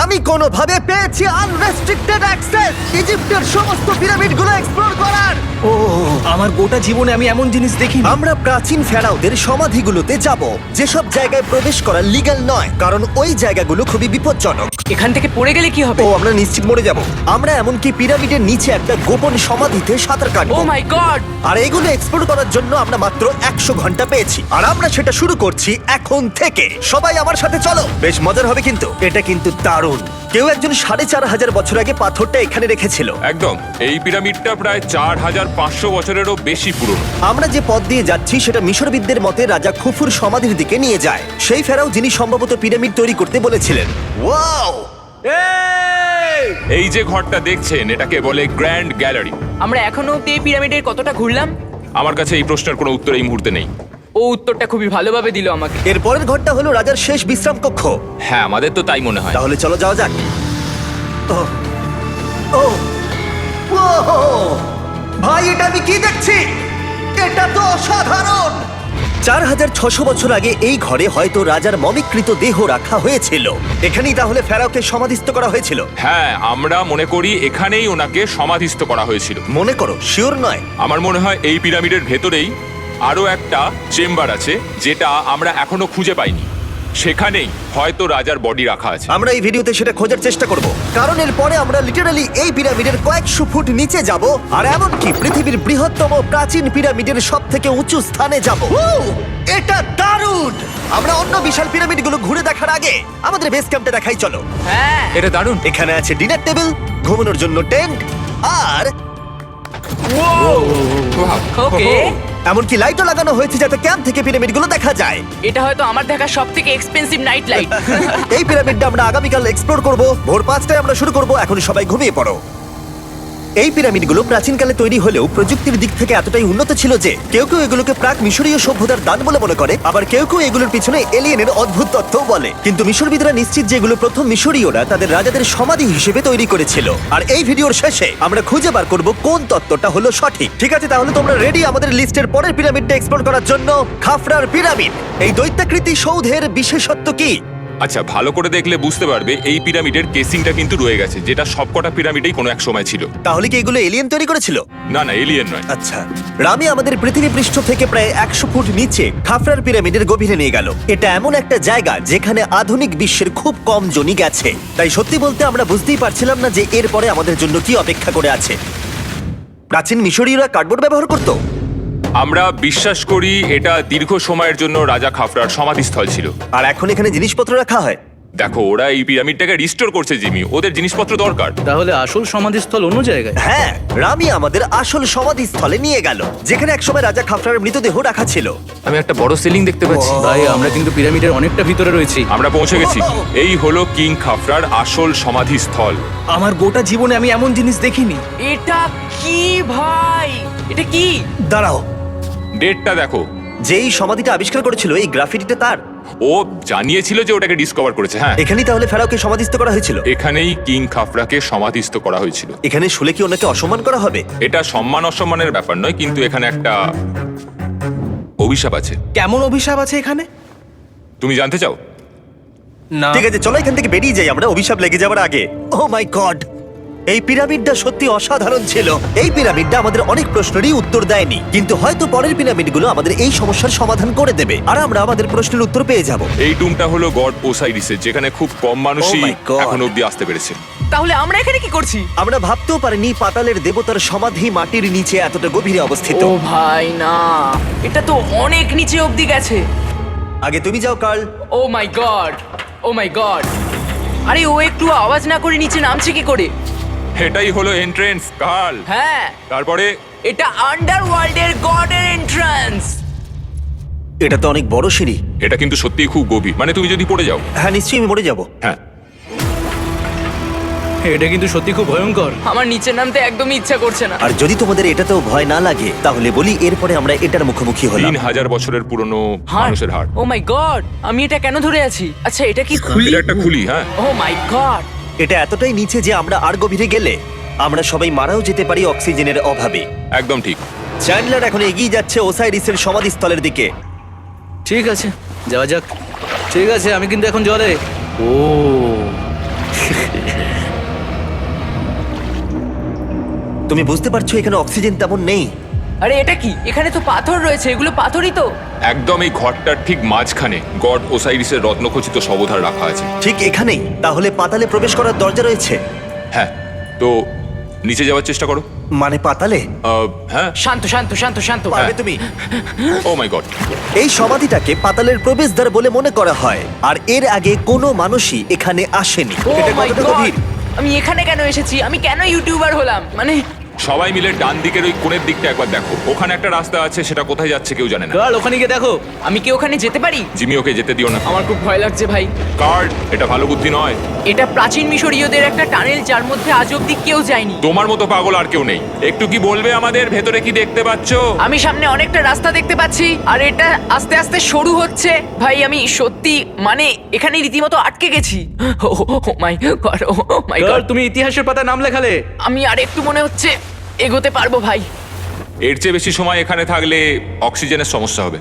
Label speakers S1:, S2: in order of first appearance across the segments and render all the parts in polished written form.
S1: আমি কোনোভাবে পেয়েছি আনরেস্ট্রিক্টেড অ্যাক্সেস ইজিপ্টের সমস্ত পিরামিডগুলো এক্সপ্লোর করার।
S2: ও আমার গোটা জীবনে আমি এমন জিনিস দেখিনি।
S1: আমরা প্রাচীন ফেরাওদের সমাধিগুলোতে যাব, যেসব জায়গায় প্রবেশ করা লিগ্যাল নয়, কারণ ওই জায়গাগুলো খুবই বিপজ্জনক।
S3: এখান থেকে পড়ে গেলে কি হবে?
S1: ও আমরা নিশ্চিত মরে যাব। আমরা এমনকি পিরামিডের নিচে একটা গোপন সমাধিতে সাঁতার
S3: ও
S1: কাটবো।
S3: মাই গড!
S1: আর এগুলো এক্সপ্লোর করার জন্য আমরা মাত্র 100 ঘন্টা পেয়েছি, আর আমরা সেটা শুরু করছি এখন থেকে। সবাই আমার সাথে চলো, বেশ মজার হবে কিন্তু। এটা কিন্তু দারুণ। কেউ একজন 4500 বছর আগে পাথরটা এখানে রেখেছিল।
S4: একদম, এই পিরামিডটা প্রায় 4500 বছরেরও বেশি পুরনো।
S1: আমরা যে পথ দিয়ে যাচ্ছি সেটা মিশরবিদদের মতে রাজা খুফুর সমাধির দিকে নিয়ে যায়, সেই ফেরাও যিনি সম্ভবত পিরামিড তৈরি করতে বলেছিলেন। ওয়াও!
S4: এই যে ঘরটা দেখছেন এটাকে বলে গ্র্যান্ড গ্যালারি।
S3: আমরা এখনো অব্দি এই পিরামিডের কতটা ঘুরলাম?
S4: আমার কাছে এই প্রশ্নের কোনো উত্তর এই মুহূর্তে নেই।
S3: ও উত্তরটা খুবই ভালোভাবে দিল আমাকে।
S1: এর পরের ঘরটা হলো রাজার শেষ বিশ্রাম কক্ষ।
S4: হ্যাঁ, আমাদের তো তাই মনে হয়।
S1: তাহলে চলো যাওয়া যাক। ও ও ও ভাই, এটা আমি কি দেখছি? এটা তো অসাধারণ। 4600 বছর আগে এই ঘরে হয়তো রাজার মমিকৃত দেহ রাখা হয়েছিল। এখানেই তাহলে ফেরাওকে সমাধিস্থ করা হয়েছিল।
S4: হ্যাঁ, আমরা মনে করি এখানেই ওনাকে সমাধিস্থ করা হয়েছিল।
S1: মনে করো, শিওর নয়।
S4: আমার মনে হয় এই পিরামিডের ভেতরেই আরো একটা চেম্বার আছে যেটা আমরা এখনো খুঁজে পাইনি। সেখানেই হয়তো রাজার বডি রাখা আছে।
S1: আমরা এই ভিডিওতে সেটা খোঁজার চেষ্টা করব, কারণ এর পরে আমরা লিটারালি এই পিরামিডের কয়েকশো ফুট নিচে যাব, আর এমনকি পৃথিবীর বৃহত্তম প্রাচীন পিরামিডের সবথেকে উঁচু স্থানে যাব। এটা দারুণ! আমরা অন্য বিশাল পিরামিডগুলো ঘুরে দেখার আগে আমাদের বেস ক্যাম্পটা দেখাই চলো।
S3: হ্যাঁ,
S4: এটা দারুণ।
S1: এখানে আছে ডিনার টেবিল, ঘুমানোর জন্য টেন্ট, আর
S3: ওকে।
S1: এমনকি লাইটও লাগানো হয়েছে যাতে ক্যাম্প থেকে পিরামিডগুলো দেখা যায়।
S3: এটা হয়তো আমার দেখা সবথেকে এক্সপেন্সিভ নাইট লাইট।
S1: এই পিরামিডটা আমরা আগামীকাল এক্সপ্লোর করব। ভোর 5টায় আমরা শুরু করব। এখন সবাই ঘুমিয়ে পড়ো। এই পিরামিডগুলো প্রাচীনকালে তৈরি হলেও প্রযুক্তির দিক থেকে এতটাই উন্নত ছিল যে কেউ কেউ এগুলোকে প্রাক মিশরীয় সভ্যতার দান বলে মনে করে, আবার কেউ কেউ এগুলোর পিছনে এলিয়েনের অদ্ভুত তথ্যও বলে। কিন্তু মিশরবিদরা নিশ্চিত যে এগুলো প্রথম মিশরীয়রা তাদের রাজাদের সমাধি হিসেবে তৈরি করেছিল। আর এই ভিডিওর শেষে আমরা খুঁজে বার করব কোন তত্ত্বটা হলো সঠিক। ঠিক আছে, তাহলে তোমরা রেডি আমাদের লিস্টের পরের পিরামিডটা এক্সপ্লোর করার জন্য? খাফরার পিরামিড। এই দৈত্যাকৃতি সৌধের বিশেষত্ব কি?
S4: আচ্ছা, ভালো করে দেখলে বুঝতে পারবে এই পিরামিডের কেসিংটা কিন্তু রয়ে গেছে, যেটা সবকটা পিরামিডেই কোনো এক সময় ছিল।
S1: তাহলে কি এগুলো এলিয়েন তৈরি করেছিল?
S4: না না, এলিয়েন নয়।
S1: আচ্ছা, রামি আমাদের পৃথিবী পৃষ্ঠ থেকে প্রায় 100 ফুট নিচে খাফরার পিরামিডের গভীরে নিয়ে গেল। এটা এমন একটা জায়গা যেখানে আধুনিক বিশ্বের খুব কম জনই গেছে। তাই সত্যি বলতে আমরা বুঝতেই পারছিলাম না যে এরপরে আমাদের জন্য কি অপেক্ষা করে আছে। প্রাচীন মিশরীয়রা কার্ডবোর্ড ব্যবহার করত।
S4: আমরা বিশ্বাস করি এটা দীর্ঘ সময়ের জন্য রাজা খাফরার সমাধিস্থল ছিল।
S1: আর এখন এখানে জিনিসপত্র রাখা হয়।
S4: দেখো, ওরা এই পিরামিডটাকে রিস্টোর করছে জিমি, ওদের জিনিসপত্র দরকার।
S2: তাহলে আসল সমাধিস্থল অন্য জায়গায়?
S1: হ্যাঁ, রামি আমাদের আসল সমাধিস্থলে নিয়ে গেল, যেখানে একসময় রাজা খাফরার মৃতদেহ রাখা ছিল।
S5: আমি একটা বড় সিলিং দেখতে পাচ্ছি।
S2: ভাই, আমরা কিন্তু পিরামিডের অনেকটা ভিতরে রয়েছি।
S4: আমরা পৌঁছে গেছি। এই হলো কিং খাফরার আসল সমাধিস্থল।
S2: আমার গোটা জীবনে আমি এমন জিনিস দেখিনি।
S3: এটা কি ভাই? এটা কি?
S1: দাঁড়াও,
S4: ডেটটা দেখো।
S1: যেই সমাধিটা আবিষ্কার করেছিল এই গ্রাফিটিটা তার।
S4: ও জানিয়েছিল যে ওটাকে ডিসকভার করেছে। হ্যাঁ,
S1: এখানেই তাহলে ফেরাওকে সমাধিস্থ করা হয়েছিল।
S4: এখানেই কিং খাফরাকে সমাধিস্থ করা হয়েছিল।
S1: এখানে শুলে কি ওনাকে অসম্মান করা হবে?
S4: এটা সম্মান অসম্মানের ব্যাপার নয়, কিন্তু এখানে একটা অভিশাপ আছে।
S2: কেমন অভিশাপ আছে এখানে?
S4: তুমি জানতে চাও?
S2: না।
S1: ঠিক আছে, চলো এখান থেকে বেরিয়ে যাই আমরা অভিশাপ লেগে যাওয়ার আগে। ও মাই গড, এই পিরামিডটা সত্যি অসাধারণ ছিল। এই পিরামিডটা আমাদের অনেক প্রশ্নেরই উত্তর দেয়নি, কিন্তু হয়তো পরের পিরামিডগুলো আমাদের এই সমস্যার সমাধান করে দেবে, আর আমরা আমাদের প্রশ্নের উত্তর পেয়ে যাব।
S4: এই টুমটা হলো গড ওসাইরিসের, যেখানে খুব কম মানুষই
S1: Oh my God!
S4: এখন অব্দি আসতে পেরেছে।
S3: তাহলে আমরা এখানে কি করছি?
S1: আমরা ভাবতেও পারিনি পাতালের দেবতার সমাধি মাটির নিচে এতটা গভীরে অবস্থিত।
S3: ও ভাই না, এটা তো অনেক নিচে অব্দি গেছে।
S1: আগে তুমি যাও curl.
S3: O my god, oh my god! আরে ও একটু আওয়াজ না করে নিচে নামছে কি করে?
S4: এটাই হলো এন্ট্রেন্স, কাল।
S3: হ্যাঁ,
S4: তারপরে
S3: এটা আন্ডারওয়ার্ল্ডের গডের এন্ট্রান্স।
S1: এটা তো অনেক বড় সিঁড়ি।
S4: এটা কিন্তু সত্যিই খুব গভীর, মানে তুমি যদি পড়ে যাও।
S1: হ্যাঁ, নিশ্চয়ই আমি মরে যাব।
S4: হ্যাঁ,
S2: এটা কিন্তু সত্যি খুব ভয়ঙ্কর।
S3: আমার নিচে নামতে একদমই ইচ্ছা করছে না।
S1: আর যদি তোমাদের এটাতেও ভয় না লাগে তাহলে বলি এরপরে আমরা এটার মুখোমুখি হলাম।
S4: 3000 বছরের পুরনো মানুষের হাড়।
S3: ও মাই গড, আমি এটা কেন ধরে আছি? আচ্ছা, এটা কি খুলি?
S4: এটা একটা খুলি। হ্যাঁ,
S3: ও মাই গড!
S1: এটা এতটাই নিচে যে আমরা আর গভীরে গেলে আমরা সবাই মারাও যেতে পারি অক্সিজেনের অভাবে।
S4: একদম ঠিক।
S1: চ্যান্ডলার এখন এগিয়ে যাচ্ছে ওসাইরিসের সমাধিস্থলের দিকে।
S2: ঠিক আছে, যাওয়া যাক। ঠিক আছে, আমি কিন্তু এখন জলে। ও
S1: তুমি বুঝতে পারছো এখানে অক্সিজেন তেমন নেই।
S3: আরে এটা কি? এখানে তো পাথর রয়েছে, এগুলো পাথরই তো।
S4: একদম এই ঘরটার ঠিক মাঝখানে গড ওসাইরিসের রত্নখচিত শবধার রাখা আছে।
S1: ঠিক এখানেই তাহলে পাতালে প্রবেশ করার দরজা রয়েছে?
S4: হ্যাঁ, তো নিচে যাওয়ার চেষ্টা করো।
S1: মানে পাতালে?
S4: হ্যাঁ।
S3: শান্ত শান্ত শান্ত শান্ত।
S1: পারবে তুমি?
S4: ও মাই গড।
S1: এই সমাধিটাকে পাতালের প্রবেশদ্বার বলে মনে করা হয়, আর এর আগে কোনো মানুষই এখানে আসেনি।
S3: ও
S1: এটা
S3: মাই
S1: কতটা
S3: গড,
S1: গভীর?
S3: আমি এখানে কেন এসেছি? আমি কেন ইউটিউবার হলাম? মানে
S4: সবাই মিলে ডান দিকের ওই কোণের দিকটা একবার দেখো, ওখানে একটা রাস্তা আছে, সেটা কোথায় যাচ্ছে কেউ জানে না।
S2: গার্ল, ওখানে গিয়ে দেখো।
S3: আমি কি ওখানে যেতে পারি?
S4: জিমি, ওকে যেতে দিও না।
S3: আমার খুব ভয় লাগছে ভাই।
S4: কার্ড, এটা ভালো বুদ্ধি নয়।
S3: এটা প্রাচীন মিশরীয়দের একটা টানেল যার মধ্যে আজ অব্দি কেউ যায়নি।
S4: তোমার মতো পাগল আর কেউ নেই। একটু কি বলবে আমাদের ভেতরে কি দেখতে পাচ্ছো?
S3: আমি সামনে অনেকটা রাস্তা দেখতে পাচ্ছি, আর এটা আস্তে আস্তে সরু হচ্ছে। ভাই আমি সত্যি মানে এখানে রীতিমতো আটকে গেছি। Oh my god, oh my
S2: girl,
S3: god.
S2: তুমি ইতিহাসের পাতা নাম লেখালে।
S3: আমি আর একটু মনে হচ্ছে এগোতে পারবো ভাই।
S4: এর চেয়ে বেশি সময় এখানে থাকলে অক্সিজেনের সমস্যা হবে।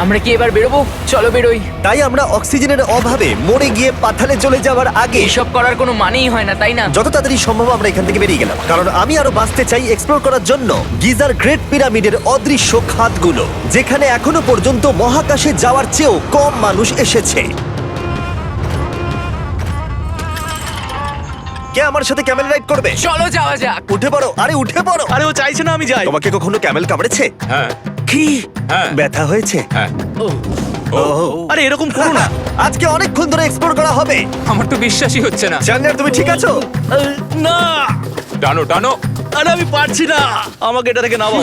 S3: আমরা কি এবার বেরোবো? চলো বেরোই।
S1: তাই আমরা অক্সিজেনের অভাবে মরে গিয়ে পাতালে চলে যাওয়ার আগে
S3: এসব করার কোনো মানেই হয় না, তাই না?
S1: যত তাড়াতাড়ি সম্ভব আমরা এখান থেকে বেরিয়ে গেলাম, কারণ আমি আরো বাঁচতে চাই এক্সপ্লোর করার জন্য গিজার গ্রেট পিরামিডের অদৃশ্য খাতগুলো, যেখানে এখনো পর্যন্ত মহাকাশে যাওয়ার চেয়েও কম মানুষ এসেছে। কে আমার সাথে ক্যামেল রাইড করবে?
S3: চলো যাওয়া যাক।
S1: উঠে পড়ো, আরে উঠে পড়ো।
S2: আরে ও চাইছে না আমি যাই।
S1: তোমাকে কখনো ক্যামেল কামড়েছে?
S4: হ্যাঁ।
S1: কি
S4: হ্যাঁ।
S1: ব্যথা হয়েছে?
S4: হ্যাঁ।
S2: আরে এরকম করো না।
S1: আজকে অনেকক্ষণ ধরে এক্সপ্লোর করা হবে।
S5: আমার তো বিশ্বাসই হচ্ছে না।
S1: জানলার তুমি ঠিক আছো?
S2: না,
S4: টানো টানো।
S2: আরে আমি পারছি না, আমাকে এটা থেকে নামাও।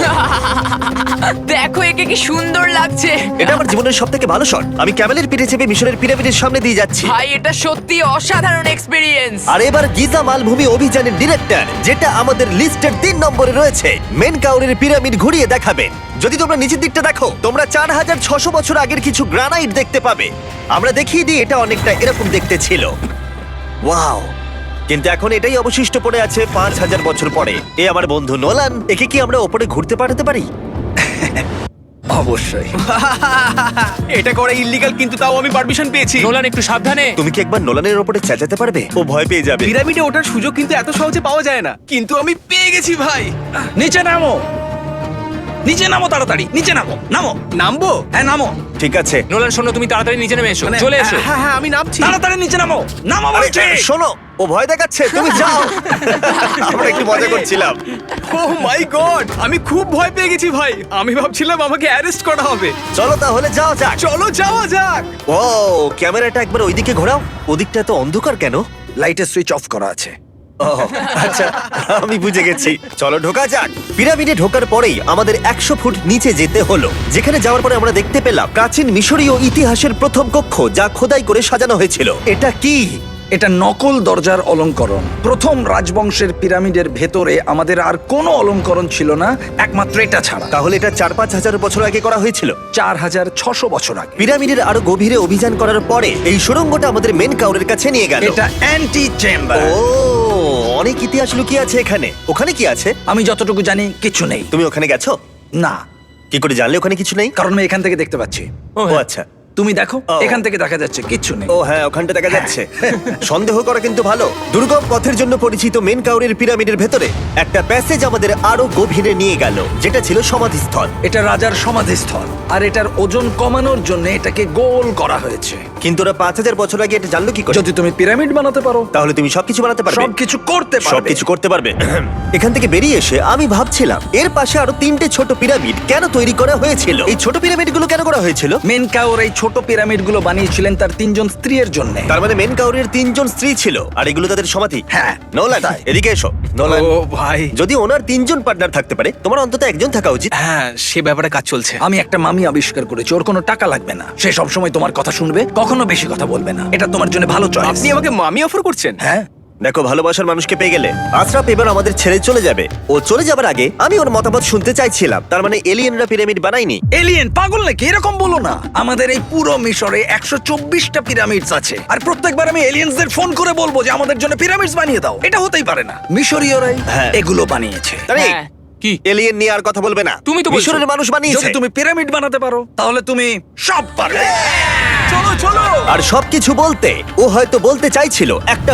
S3: দেখো একে কি সুন্দর লাগছে।
S1: এটা আমার জীবনের সব থেকে ভালো শট। আমি ক্যামেলের পিঠে চেপে মিশরের পিরামিডের সামনে দিয়ে যাচ্ছি।
S3: ভাই এটা সত্যি অসাধারণ এক্সপেরিয়েন্স।
S1: আর এবার গিজা মালভূমি অভিযানের ডিরেক্টর, যেটা আমাদের লিস্টের 3 নম্বরে রয়েছে, মেন কাউরের পিরামিড ঘুরিয়ে দেখাবেন। যদি তোমরা নিচের দিকটা দেখো, তোমরা 4600 বছর আগের কিছু গ্রানাইট দেখতে পাবে। আমরা দেখিয়ে দিই, এটা অনেকটা এরকম দেখতে ছিল। ওয়াও! কিন্তু এখন এটাই অবশিষ্ট পড়ে আছে 5000 বছর পরে। এ আমার বন্ধু নোলান, একে কি আমরা ওপরে ঘুরতে পাঠাতে পারি?
S6: অবশ্যই।
S2: এটা করা ইল্লিগাল, কিন্তু তাও আমি পারমিশন পেয়েছি।
S5: নোলান, একটু সাবধানে।
S1: তুমি কি একবার নোলানের ওপরে চেঁচাতে পারবে? ও ভয় পেয়ে যাবে।
S2: পিরামিডে ওঠার সুযোগ কিন্তু এত সহজে পাওয়া যায় না, কিন্তু আমি পেয়ে গেছি ভাই।
S6: নিচে নামো, নিচে নামো, তাড়াতাড়ি নিচে নামো, নামো।
S2: নামবো?
S6: হ্যাঁ নামো,
S1: ঠিক আছে।
S5: নোলান, শোনো, তুমি তাড়াতাড়ি নিচে নেমে এসো। চলে এসো।
S2: হ্যাঁ হ্যাঁ, আমি নামছি।
S6: তাড়াতাড়ি নিচে নামো, নামো
S1: আরে,
S6: বলছি।
S1: শোনো, ও ভয় দেখাচ্ছে, তুমি যাও। আমরা একটু মজা করছিলাম।
S2: ও মাই গড, আমি খুব ভয় পেয়ে গেছি ভাই। আমি ভাবছিলাম আমাকে অ্যারেস্ট করা হবে।
S1: চলো তাহলে যাও যাক।
S2: চলো যাওয়া যাক।
S1: ও, ক্যামেরাটা একবার ওইদিকে ঘোরাও। ওদিকটা তো অন্ধকার কেন?
S6: লাইটের সুইচ অফ করা আছে।
S1: ও, আচ্ছা, আমি বুঝে গেছি। চলো ঢোকা যাক। পিরামিডে ঢোকার পরেই আমাদের 100 ফুট নিচে যেতে হলো, যেখানে যাওয়ার পরে আমরা দেখতে পেলাম প্রাচীন মিশরীয় ইতিহাসের প্রথম কক্ষ, যা খোদাই করে সাজানো হয়েছিল। এটা কি?
S6: এটা নকল দরজার অলঙ্করণ। প্রথম রাজবংশের পিরামিডের ভেতরে আমাদের আর কোনো অলঙ্করণ ছিল না, একমাত্র এটা ছাড়া।
S1: তাহলে এটা 4-5 হাজার বছর আগে করা হয়েছিল।
S6: 4600 বছর আগে।
S1: পিরামিডের আরো গভীরে অভিযান করার পরে এই সুড়ঙ্গটা আমাদের মেন কাউরের কাছে নিয়ে গেল।
S6: এটা অ্যান্টি চেম্বার।
S1: ও, অনেক ইতিহাস লুকিয়ে আছে এখানে। ওখানে কি আছে?
S6: আমি যতটুকু জানি কিছু নেই।
S1: তুমি ওখানে গেছো?
S6: না,
S1: কি করে জানলে ওখানে কিছু নেই?
S6: কারণ আমি এখান থেকে দেখতে পাচ্ছি।
S1: ও আচ্ছা।
S6: তুমি দেখো,
S1: ও।
S6: এখান থেকে দেখা যাচ্ছে কিচ্ছু নেই।
S1: ও হ্যাঁ, ওখানটা দেখা যাচ্ছে। সন্দেহ করা কিন্তু ভালো। দুর্গম পথের জন্য পরিচিত মেন কাউরের পিরামিডের ভেতরে একটা প্যাসেজ আমাদের আরো গভীরে নিয়ে গেল, যেটা ছিল সমাধিস্থল।
S6: এটা রাজার সমাধিস্থল, আর এটার ওজন কমানোর জন্য এটাকে গোল করা হয়েছে।
S1: কিন্তু ওরা 5000 বছর আগে এটা জানলো কি করে?
S6: যদি তুমি পিরামিড বানাতে পারো,
S1: তাহলে তুমি সবকিছু বানাতে পারবে?
S6: সবকিছু করতে পারবে।
S1: সবকিছু করতে পারবে। এখান থেকে বেরিয়ে এসে আমি ভাবছিলাম, এর পাশে আরো 3টে ছোট পিরামিড কেন তৈরি করা হয়েছিল? এই ছোট পিরামিডগুলো কেন করা হয়েছিল?
S6: মেনকাওর এই ছোট পিরামিডগুলো বানিয়েছিলেন তার 3 জন স্ত্রীর জন্য।
S1: তার মানে মেন কাউরের 3 জন স্ত্রী ছিল, আর এগুলো তাদের সমাধি।
S6: হ্যাঁ,
S1: নোলান,
S6: তাই।
S1: এদিকে এসো। নোলান,
S2: ও ভাই।
S1: যদি ওনার 3 জন পার্টনার থাকতে পারে, তোমার অন্তত একজন থাকা উচিত।
S2: হ্যাঁ, সে ব্যাপারে কাজ চলছে।
S6: আমি একটা মামি আবিষ্কার করেছি, ওর কোনো টাকা লাগবে না। সে সব সময় তোমার কথা শুনবে, কখনো বেশি কথা বলবে না। এটা তোমার জন্য ভালো চয়েস।
S2: আপনি আমাকে মামি অফার করছেন?
S6: হ্যাঁ,
S1: দেখো, ভালোবাসার মানুষকে পেয়ে গেলে আশরাফ এবার আমাদের ছেড়ে চলে যাবে। ও চলে যাবার আগে আমি ওর মতামত শুনতে চাইছিলাম। তার মানে এলিয়েনরা পিরামিড বানায়নি?
S6: এলিয়েন পাগল নাকি? এরকম বলো না। আমাদের এই পুরো মিশরে 124টা পিরামিডস আছে, আর প্রত্যেকবার আমি এলিয়েন্সদের ফোন করে বলবো যে আমাদের জন্য পিরামিডস বানিয়ে দাও। এটা হতেই পারে না। মিশরীয়রাই
S1: হ্যাঁ।
S6: এগুলো বানিয়েছে।
S1: আরে,
S3: হ্যাঁ।
S5: কি?
S1: এলিয়েন নিয়ে আর কথা বলবে না।
S5: তুমি তো বলছো।
S1: মিশরের মানুষ বানিয়েছে।
S6: যদি তুমি পিরামিড বানাতে পারো, তাহলে তুমি সব পারবে।
S2: চলো চলো।
S1: আর সবকিছু বলতে ও হয়তো বলতে চাইছিল একটা